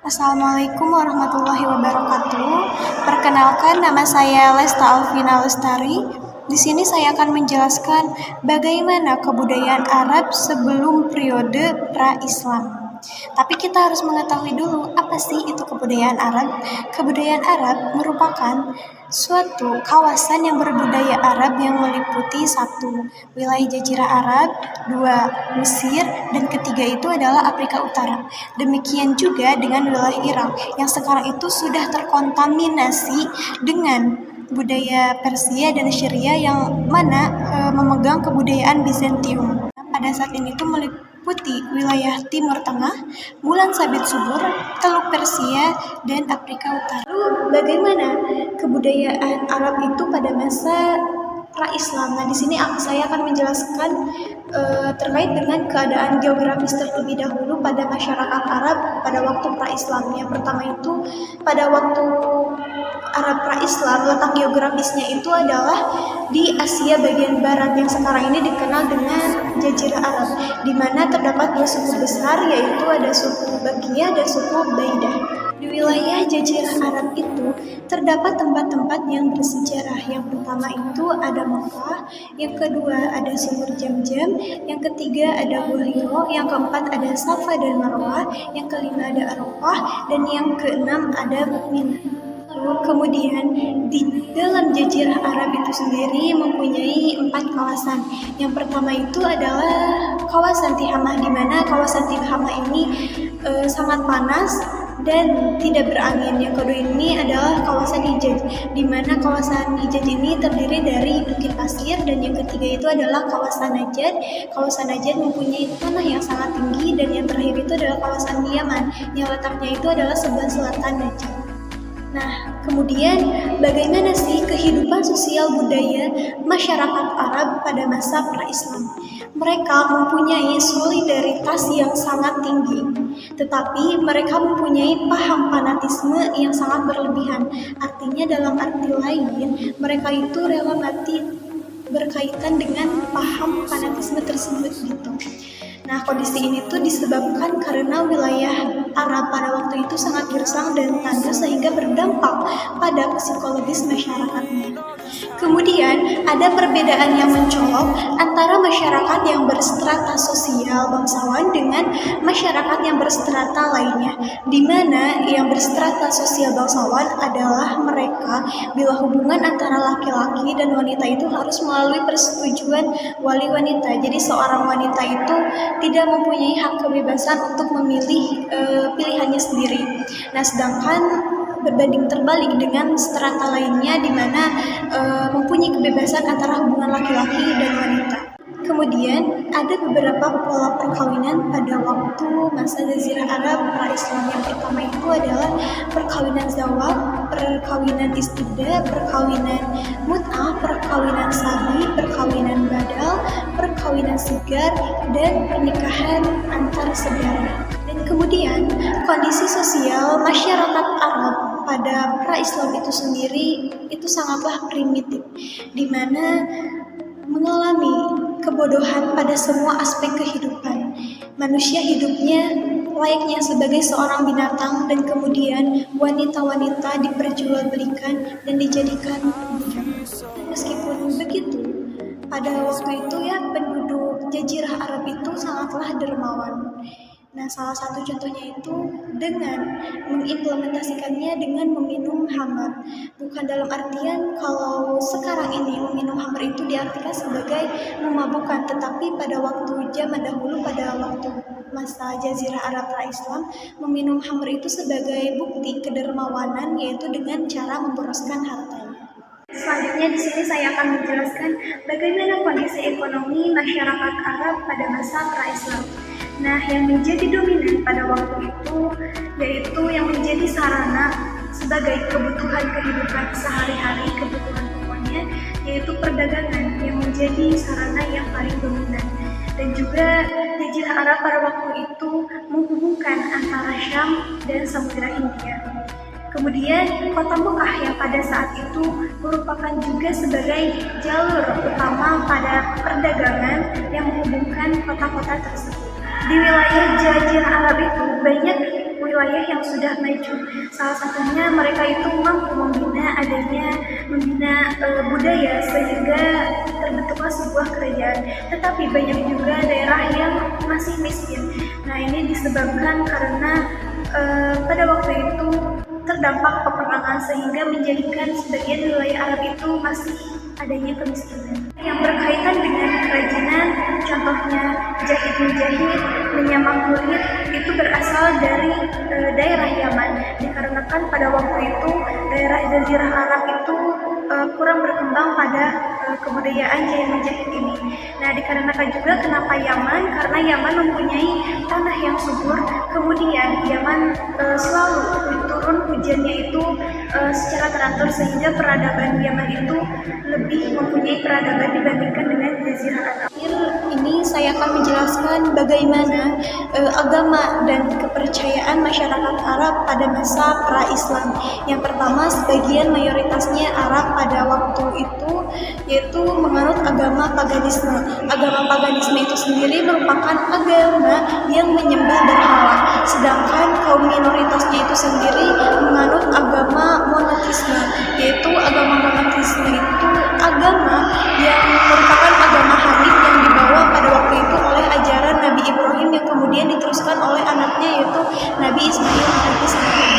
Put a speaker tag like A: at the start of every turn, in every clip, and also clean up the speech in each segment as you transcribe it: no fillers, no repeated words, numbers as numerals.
A: Assalamualaikum warahmatullahi wabarakatuh. Perkenalkan, nama saya Lesta Alvina Lestari. Di sini saya akan menjelaskan bagaimana kebudayaan Arab sebelum periode pra-Islam. Tapi kita harus mengetahui dulu apa sih itu kebudayaan Arab. Kebudayaan Arab merupakan suatu kawasan yang berbudaya Arab yang meliputi satu, wilayah Jazirah Arab, dua, Mesir, dan ketiga itu adalah Afrika Utara. Demikian juga dengan wilayah Irak yang sekarang itu sudah terkontaminasi dengan budaya Persia dan Syria yang mana memegang kebudayaan Bizantium. Pada saat ini itu meliputi wilayah Timur Tengah, Bulan Sabit Subur, Teluk Persia, dan Afrika Utara. Lalu bagaimana kebudayaan Arab itu pada masa pra-Islam? Nah, di sini saya akan menjelaskan terkait dengan keadaan geografis terlebih dahulu pada masyarakat Arab pada waktu pra-Islam. Yang pertama itu pada waktu Arab pra-Islam, letak geografisnya itu adalah di Asia bagian barat yang sekarang ini dikenal dengan Jazirah Arab, di mana terdapat dua suku besar, yaitu ada suku Bakiyah dan suku Baidah. Di wilayah Jazirah Arab itu terdapat tempat-tempat yang bersejarah. Yang pertama itu ada Mekah, yang kedua ada sumur Jam-Jam, yang ketiga ada Gua Hiro, yang keempat ada Safa dan Marwah, yang kelima ada Arafah, dan yang keenam ada Mina. Kemudian di dalam Jazirah Arab itu sendiri mempunyai 4 kawasan. Yang pertama itu adalah kawasan Tihamah, di mana kawasan Tihamah ini sangat panas dan tidak berangin. Yang kedua ini adalah kawasan Hijaz, di mana kawasan Hijaz ini terdiri dari bukit pasir, dan yang ketiga itu adalah kawasan Najd. Kawasan Najd mempunyai tanah yang sangat tinggi, dan yang terakhir itu adalah kawasan Yaman yang letaknya itu adalah sebelah selatan Najd. Nah, kemudian bagaimana sih kehidupan sosial budaya masyarakat Arab pada masa pra-Islam? Mereka mempunyai solidaritas yang sangat tinggi, tetapi mereka mempunyai paham fanatisme yang sangat berlebihan. Artinya dalam arti lain, mereka itu rela mati berkaitan dengan paham fanatisme tersebut gitu. Nah, kondisi ini tuh disebabkan karena wilayah Arab pada waktu itu sangat gersang dan tandus sehingga berdampak pada psikologis masyarakatnya. Kemudian ada perbedaan yang mencolok antara masyarakat yang berstrata sosial bangsawan dengan masyarakat yang berstrata lainnya, di mana yang berstrata sosial bangsawan adalah mereka bila hubungan antara laki-laki dan wanita itu harus melalui persetujuan wali wanita. Jadi seorang wanita itu tidak mempunyai hak kebebasan untuk memilih pilihannya sendiri. Nah, sedangkan berbanding terbalik dengan strata lainnya di mana mempunyai kebebasan antara hubungan laki-laki dan wanita. Kemudian ada beberapa pola perkawinan pada waktu masa Jazirah Arab pra-Islam. Yang pertama itu adalah perkawinan zawaj, perkawinan istibda, perkawinan mut'ah, perkawinan sabi, perkawinan badal, perkawinan sigar, dan pernikahan antar saudara. Dan kemudian kondisi sosial masyarakat Arab pada pra-Islam itu sendiri itu sangatlah primitif, di mana mengalami kebodohan pada semua aspek kehidupan. Manusia hidupnya layaknya sebagai seorang binatang, dan kemudian wanita-wanita diperjualbelikan dan dijadikan budak. Meskipun begitu, pada waktu itu ya penduduk Jazirah Arab itu sangatlah dermawan. Nah, salah satu contohnya itu dengan mengimplementasikannya dengan meminum khamar. Bukan dalam artian kalau sekarang ini meminum khamar itu diartikan sebagai memabukkan, tetapi pada waktu zaman dahulu, pada waktu masa Jazirah Arab pra-Islam, meminum khamar itu sebagai bukti kedermawanan, yaitu dengan cara memboroskan hartanya. Selanjutnya di sini saya akan menjelaskan bagaimana kondisi ekonomi masyarakat Arab pada masa pra-Islam. Nah, yang menjadi dominan pada waktu itu yaitu yang menjadi sarana sebagai kebutuhan kehidupan sehari-hari, kebutuhan pokoknya, yaitu perdagangan yang menjadi sarana yang paling dominan. Dan juga Jazirah Arab pada waktu itu menghubungkan antara Syam dan Samudra Hindia. Kemudian kota Mekah yang pada saat itu merupakan juga sebagai jalur utama pada perdagangan yang menghubungkan kota-kota tersebut. Di wilayah Jazirah Arab itu banyak wilayah yang sudah maju. Salah satunya mereka itu mampu membina budaya sehingga terbentuklah sebuah kerajaan. Tetapi banyak juga daerah yang masih miskin. Nah, ini disebabkan karena pada waktu itu terdampak peperangan sehingga menjadikan sebagian wilayah Arab itu masih adanya kemiskinan. Yang berkaitan dengan kerajinan, contohnya jahit-menjahit, menyamak kulit, itu berasal dari daerah Yaman, dikarenakan pada waktu itu daerah Jazirah Arab itu kurang berkembang pada kebudayaan jahit-menjahit ini. Nah, dikarenakan juga kenapa Yaman, karena Yaman mempunyai tanah yang subur, kemudian Yaman selalu turun hujannya itu secara teratur sehingga peradaban Yaman itu lebih mempunyai peradaban dibandingkan dengan Jazirah Arab. Ini saya akan menjelaskan bagaimana agama dan kepercayaan masyarakat Arab pada masa pra-Islam. Yang pertama, sebagian mayoritasnya Arab pada waktu itu yaitu menganut agama paganisme. Agama paganisme itu sendiri merupakan agama yang menyembah berhala, sedangkan kaum minoritasnya itu sendiri menganut agama monoteisme, yaitu agama monoteisme itu agama yang merupakan agama hanif yang dibawa pada waktu itu oleh ajaran Nabi Ibrahim yang kemudian diteruskan oleh anaknya yaitu Nabi Ismail alaihissalam.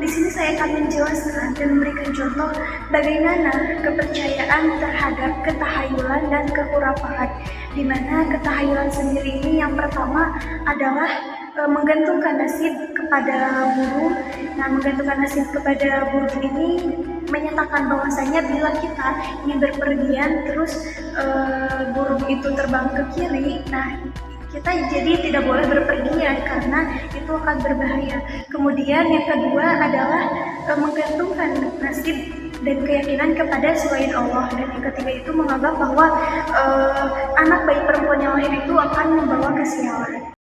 A: Di sini saya akan menjelaskan dan memberikan contoh bagaimana kepercayaan terhadap ketahayulan dan kehurafaan, di mana ketahayulan sendiri ini yang pertama adalah menggantungkan nasib kepada burung. Nah, menggantungkan nasib kepada burung ini menyatakan bahwasanya bila kita ingin berpergian terus burung itu terbang ke kiri, nah kita jadi tidak boleh berpergian karena itu akan berbahaya. Kemudian yang kedua adalah menggantungkan nasib dan keyakinan kepada selain Allah, dan yang ketiga itu menganggap bahwa anak bayi perempuan yang lahir itu akan membawa kesialan.